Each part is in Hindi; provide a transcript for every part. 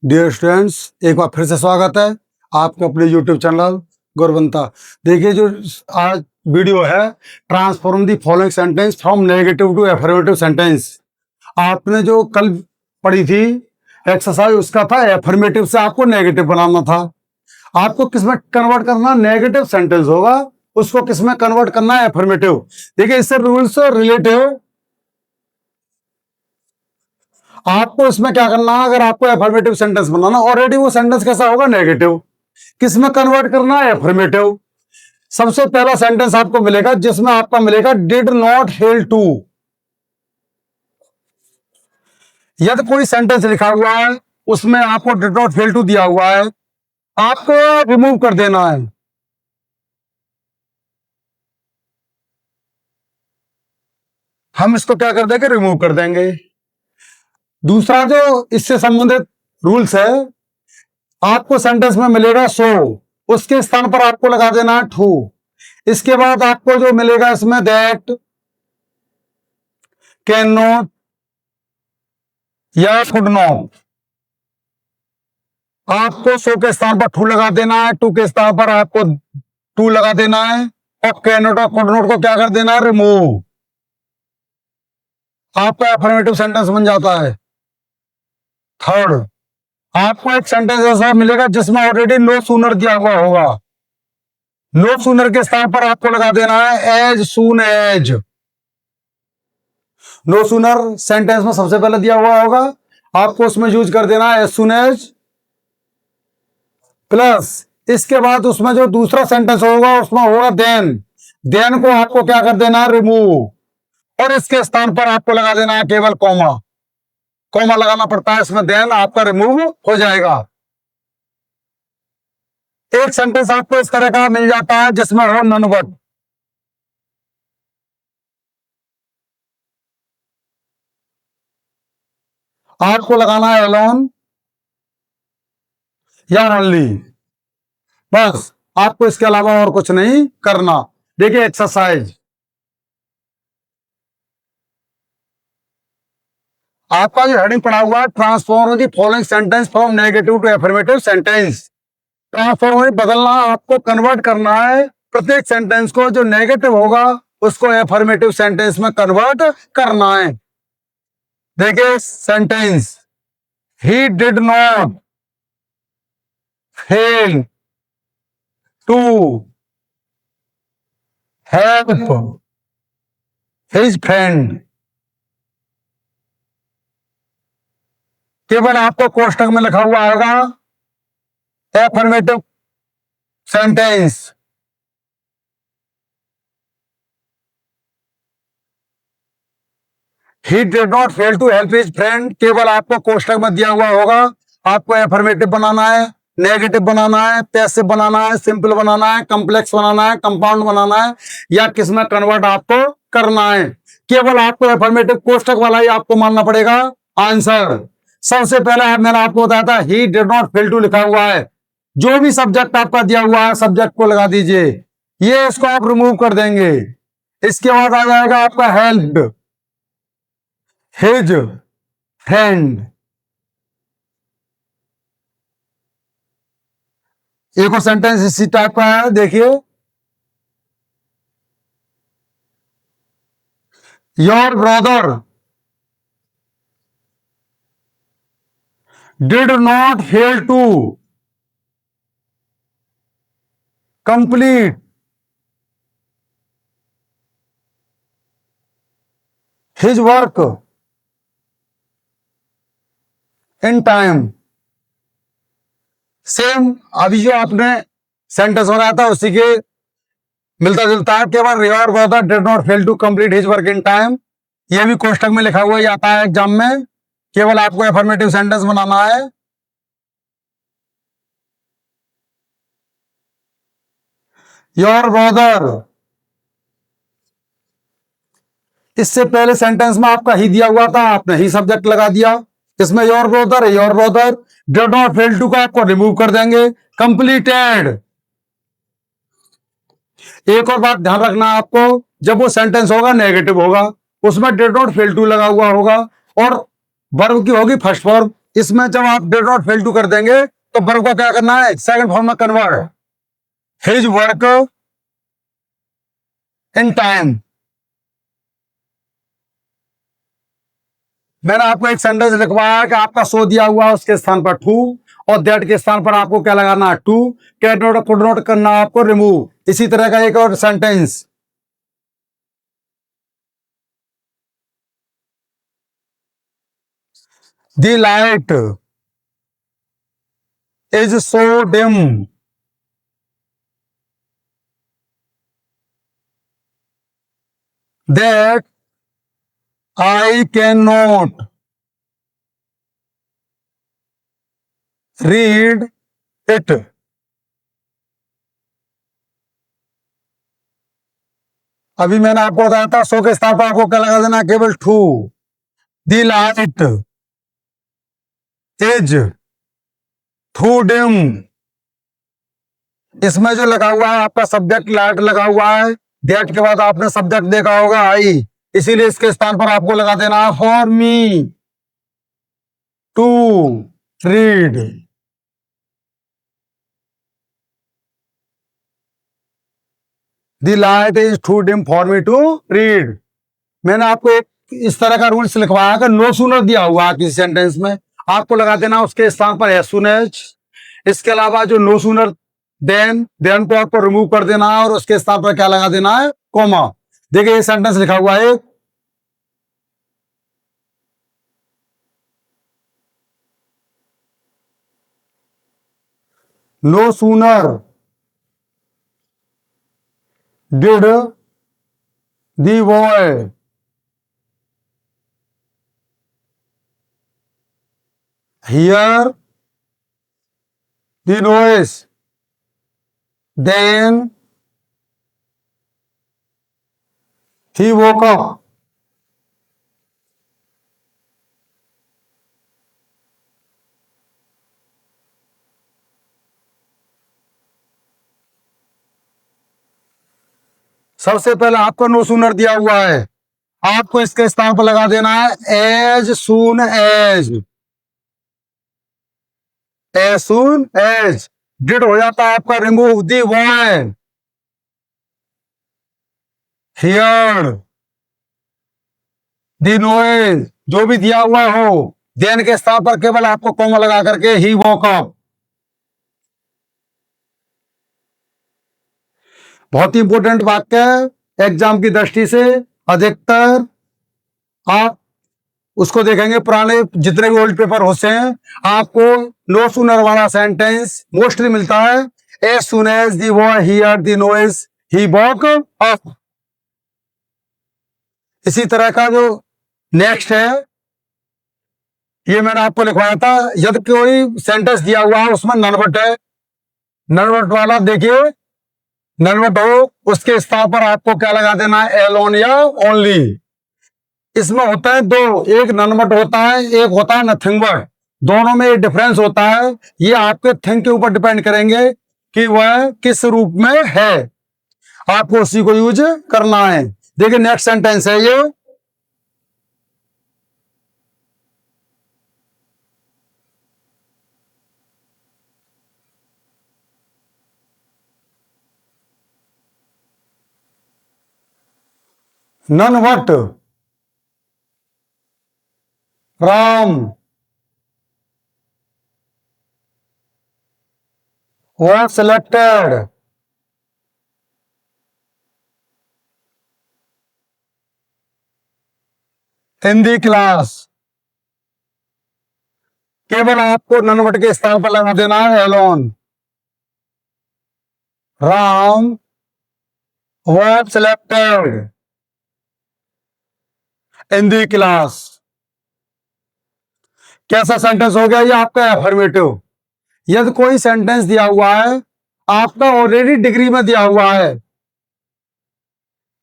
डियर स्टूडेंट्स, एक बार फिर से स्वागत है आपके अपने यूट्यूब चैनल गुरवंता। देखिए, जो आज वीडियो है, transform the following sentence from negative to affirmative sentence. आपने जो कल पढ़ी थी एक्सरसाइज, उसका था एफर्मेटिव से आपको नेगेटिव बनाना था। आपको किसमें कन्वर्ट करना? नेगेटिव सेंटेंस होगा, उसको किसमें कन्वर्ट करना है? एफर्मेटिव। देखिए, इससे रूल्स रिलेटिव आपको इसमें क्या करना है। अगर आपको एफर्मेटिव सेंटेंस बनाना, ऑलरेडी वो सेंटेंस कैसा होगा? नेगेटिव। किसमें कन्वर्ट करना है? एफर्मेटिव। सबसे पहला सेंटेंस आपको मिलेगा जिसमें आपका मिलेगा डिड नॉट फेल टू। यदि कोई सेंटेंस लिखा हुआ है उसमें आपको डिड नॉट फेल टू दिया हुआ है, आपको रिमूव कर देना है। हम इसको क्या कर देंगे? रिमूव कर देंगे। दूसरा जो इससे संबंधित रूल्स है, आपको सेंटेंस में मिलेगा सो, उसके स्थान पर आपको लगा देना है टू। इसके बाद आपको जो मिलेगा इसमें दैट, कैन नॉट या कुड नॉट, आपको सो के स्थान पर टू लगा देना है, टू के स्थान पर आपको टू लगा देना है, और कैन नॉट और कुड नॉट को क्या कर देना है? रिमूव। आपका एफर्मेटिव सेंटेंस बन जाता है। थर्ड, आपको एक सेंटेंस ऐसा मिलेगा जिसमें ऑलरेडी नो सूनर दिया हुआ होगा। नो सूनर के स्थान पर आपको लगा देना है as soon as. No sooner sentence में सबसे पहले दिया हुआ होगा, आपको उसमें यूज कर देना है एज सून एज, प्लस इसके बाद उसमें जो दूसरा सेंटेंस होगा उसमें होगा देन। देन को आपको क्या कर देना है? रिमूव। और इसके स्थान पर आपको लगा देना है केवल कॉमा। कॉमा लगाना पड़ता है इसमें, देन आपका रिमूव हो जाएगा। एक सेंटेंस आपको इस तरह का मिल जाता है जिसमें हो नन बट। आपको लगाना है अलोन या ओनली, बस। आपको इसके अलावा और कुछ नहीं करना। देखिए एक्सरसाइज, आपका जो हेडिंग पड़ा हुआ है transform the following sentence from negative to affirmative sentence. Transform बदलना, आपको कन्वर्ट करना है प्रत्येक सेंटेंस को जो नेगेटिव होगा उसको एफर्मेटिव सेंटेंस में कन्वर्ट करना है। देखिए sentence, he did not fail to help his friend. केवल आपको कोष्टक में लिखा हुआ होगा affirmative sentence. He did not fail to help his friend, केवल आपको कोष्टक में दिया हुआ होगा। आपको एफर्मेटिव बनाना है, नेगेटिव बनाना है, पैसिव बनाना है, सिंपल बनाना है, कॉम्प्लेक्स बनाना है, कंपाउंड बनाना है, या किसमें कन्वर्ट आपको करना है। केवल आपको एफर्मेटिव कोष्टक वाला ही आपको मानना पड़ेगा आंसर। सबसे पहले मैंने आपको बताया था he did not fail to लिखा हुआ है, जो भी सब्जेक्ट आपका दिया हुआ है सब्जेक्ट को लगा दीजिए, ये इसको आप रिमूव कर देंगे। इसके बाद आ जाएगा आपका हेल्प्ड हिज फ्रेंड। एक और सेंटेंस इसी टाइप का है, देखिए, your brother did not fail to complete his work in time. Same अभी जो आपने सेंटेंस बनाया था उसी के मिलता जुलता है, केवल your brother did not fail to complete his work in time, ये भी कोष्टक में लिखा हुआ जाता है एग्जाम में। केवल आपको एफर्मेटिव सेंटेंस बनाना है। योर ब्रदर, इससे पहले सेंटेंस में आपका ही दिया हुआ था, आपने ही सब्जेक्ट लगा दिया। इसमें योर ब्रदर है, your brother did not fail to का आपको रिमूव कर देंगे, कंप्लीटेड। एक और बात ध्यान रखना आपको, जब वो सेंटेंस होगा नेगेटिव होगा, उसमें डिड नॉट फेल टू लगा हुआ होगा और वर्ब की होगी फर्स्ट फॉर्म, इसमें जब आप डिड नॉट फेल टू कर देंगे तो वर्ब को क्या करना है, सेकंड फॉर्म में convert, his work in time. मैंने आपको एक सेंटेंस लिखवाया कि आपका सो दिया हुआ उसके स्थान पर टू, और दैट के स्थान पर आपको क्या लगाना है, to. Can not could not करना आपको रिमूव। इसी तरह का एक और sentence, the light is so dim that I can not read it. अभी मैंने आपको बताया था सो के स्थान पर आपको क्या लगा देना, केवल too. The light is too dim, इसमें जो लगा हुआ है आपका सब्जेक्ट लाइट लगा हुआ है, दैट के बाद आपने सब्जेक्ट देखा होगा आई, इसीलिए इसके स्थान पर आपको लगा देना है for me to read. The light is too dim for me to read. मैंने आपको एक इस तरह का रूल्स लिखवाया कि नो सूनर दिया हुआ है किसी सेंटेंस में, आपको लगा देना उसके स्थान पर एज सून एज। इसके अलावा जो नो सूनर देन को आपको रिमूव कर देना है और उसके स्थान पर क्या लगा देना है, कोमा। देखिए ये सेंटेंस लिखा हुआ है, no sooner did the boy hear the noise then he woke up. सबसे पहले आपको नो सूनर दिया हुआ है, आपको इसके स्थान पर लगा देना है as soon as. As soon as did हो जाता है आपका remove the boy, hear the noise, जो भी दिया हुआ हो, देन के स्थान पर केवल आपको कॉमा लगा करके ही वॉक अप। बहुत ही इंपॉर्टेंट वाक्य है एग्जाम की दृष्टि से। अधिकतर आप उसको देखेंगे, पुराने जितने भी ओल्ड पेपर होते हैं, आपको नो सूनर वाला सेंटेंस मोस्टली मिलता है, as soon as the boy hear the noise he woke up. इसी तरह का जो नेक्स्ट है, ये मैंने आपको लिखवाया था, यदि कोई सेंटेंस दिया हुआ है उसमें ननवट है, ननवट वाला देखिए, ननवट हो उसके स्थान पर आपको क्या लगा देना है, एलोन या ओनली। इसमें होता है दो, एक ननवट होता है, एक होता है नथिंग बट। दोनों में डिफरेंस होता है, ये आपके थिंग के ऊपर डिपेंड करेंगे कि वह किस रूप में है, आपको उसी को यूज करना है। देखिए नेक्स्ट सेंटेंस है ये, none what Ram was selected in the class। केवल आपको ननवट के स्थान पर लगा देना है alone. Ram was selected in the class। कैसा सेंटेंस हो गया ये आपका एफर्मेटिव। यदि कोई सेंटेंस दिया हुआ है आपका ऑलरेडी डिग्री में दिया हुआ है,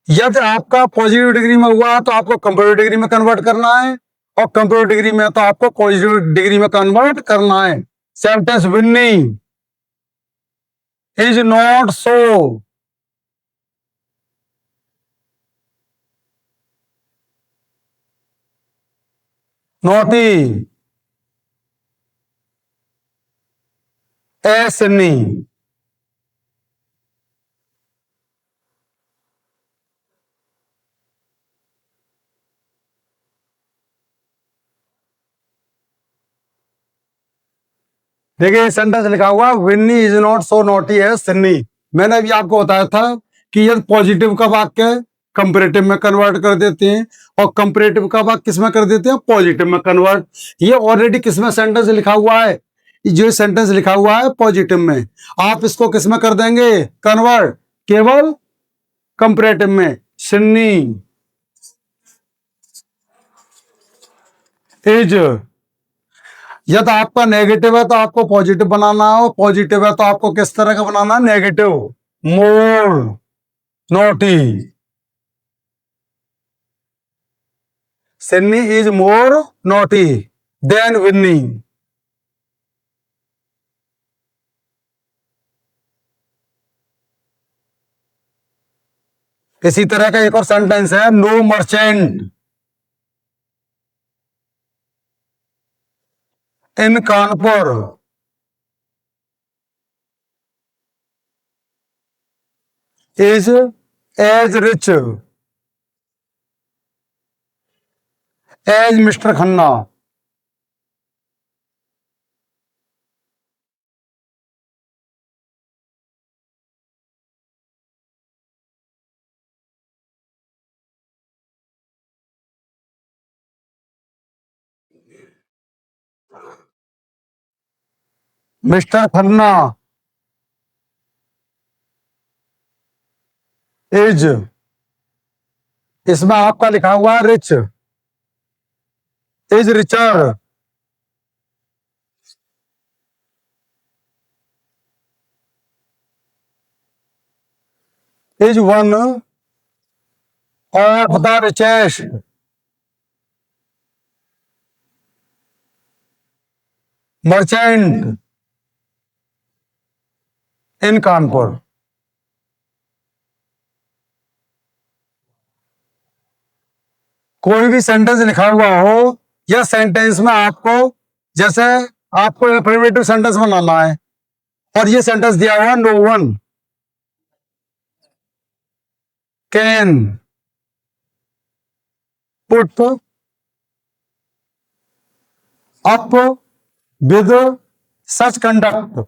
यदि आपका पॉजिटिव डिग्री में हुआ तो आपको कंपेरेटिव डिग्री में कन्वर्ट करना है, और कंपेरेटिव डिग्री में तो आपको पॉजिटिव डिग्री में कन्वर्ट करना है। Sentence Winnie is not so naughty a Sunny. देखिए सेंटेंस लिखा हुआ Winnie is not so naughty as Sunny. मैंने अभी आपको बताया था कि ये पॉजिटिव का वाक्य कंपैरेटिव में कन्वर्ट कर देते हैं और कंपैरेटिव का वाक्य किस में कर देते हैं, पॉजिटिव में कन्वर्ट। ये ऑलरेडी किस में सेंटेंस लिखा हुआ है, जो सेंटेंस लिखा हुआ है पॉजिटिव में, आप इसको किस में कर देंगे कन्वर्ट, केवल कंपैरेटिव में। सन्नी इज, यदि आपका नेगेटिव है तो आपको पॉजिटिव बनाना हो, पॉजिटिव है तो आपको किस तरह का बनाना है, negative. More naughty, Sunny is more naughty than Winny. इसी तरह का एक और सेंटेंस है, no merchant in Kanpur is as rich as Mr Khanna. Mr Khanna is, इसमें आपका लिखा हुआ है rich, is richer is one of the richest merchant in Kanpur. कोई भी सेंटेंस लिखा हुआ हो या सेंटेंस में आपको, जैसे आपको अफर्मेटिव सेंटेंस बनाना है और ये सेंटेंस दिया हुआ, no one can put up with such conduct.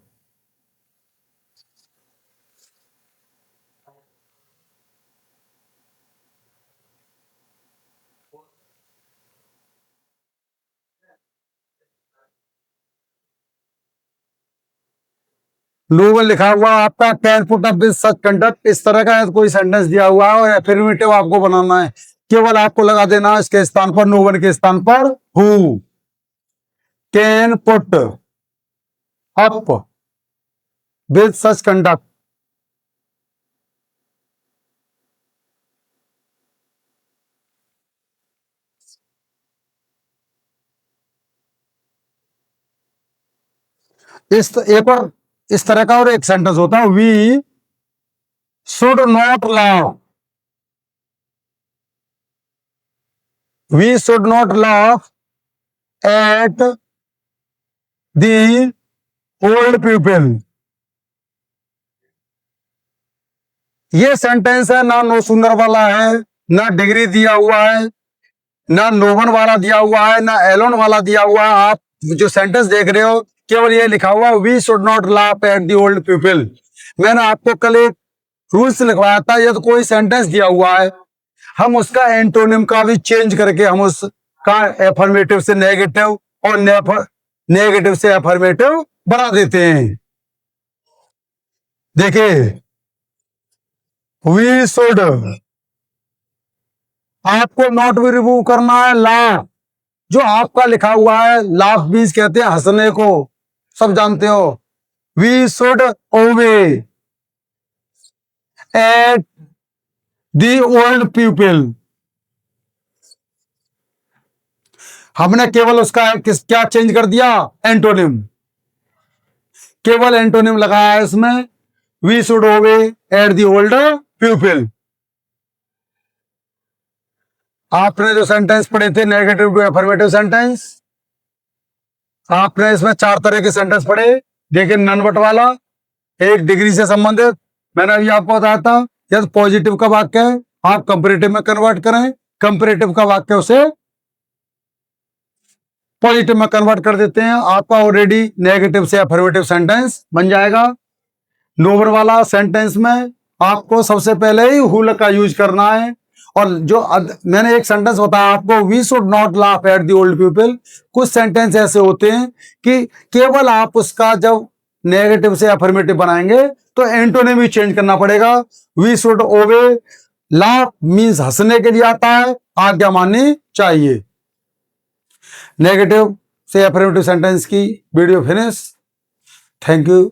No one लिखा हुआ आपका, can put up with such conduct, इस तरह का कोई सेंटेंस दिया हुआ है और एफर्मेटिव आपको बनाना है। केवल आपको लगा देना इसके स्थान पर, नो वन के स्थान पर who can put up with such conduct. एक और इस तरह का और एक सेंटेंस होता है, we should not laugh, we should not laugh at the old people. ये सेंटेंस है ना, नो सुंदर वाला है, ना डिग्री दिया हुआ है, ना नोवन वाला दिया हुआ है, ना एलोन वाला दिया हुआ है। आप जो सेंटेंस देख रहे हो केवल ये लिखा हुआ, we should not laugh at the old people. मैंने आपको कल एक रूल्स लिखवाया था, ये तो कोई सेंटेंस दिया हुआ है, हम उसका एंटोनिम का भी चेंज करके हम उसका एफर्मेटिव से नेगेटिव और नेगेटिव से एफर्मेटिव बना देते हैं। देखिए, वी शुड, आपको नॉट भी रिमूव करना है, लाफ जो आपका लिखा हुआ है, लाफ मीन्स कहते हैं हंसने को, सब जानते हो। We should owe at the old people, हमने केवल उसका क्या चेंज कर दिया, एंटोनिम, केवल एंटोनिम लगाया है इसमें, we should owe at the old people. आपने जो सेंटेंस पढ़े थे नेगेटिव टू एफर्मेटिव सेंटेंस, आपने इसमें 4 तरह के सेंटेंस पढ़े, देखिए नन बट वाला 1 डिग्री से संबंधित, मैंने अभी आपको बताया था। यदि पॉजिटिव का वाक्य है आप कंपेरेटिव में कन्वर्ट करें, कंपेरेटिव का वाक्य उसे पॉजिटिव में कन्वर्ट कर देते हैं, आपका ऑलरेडी नेगेटिव से अफर्मेटिव सेंटेंस बन जाएगा। नोवर वाला सेंटेंस में आपको सबसे पहले ही हुल का यूज करना है। और जो मैंने एक सेंटेंस बताया आपको, we should not laugh at the old people. कुछ सेंटेंस ऐसे होते हैं कि केवल आप उसका जब नेगेटिव से अफर्मेटिव बनाएंगे तो एंटोनिम भी चेंज करना पड़ेगा। We should obey, laugh means हंसने के लिए आता है, आज्ञा माननी चाहिए। नेगेटिव से अफर्मेटिव सेंटेंस की वीडियो फिनिश। Thank you.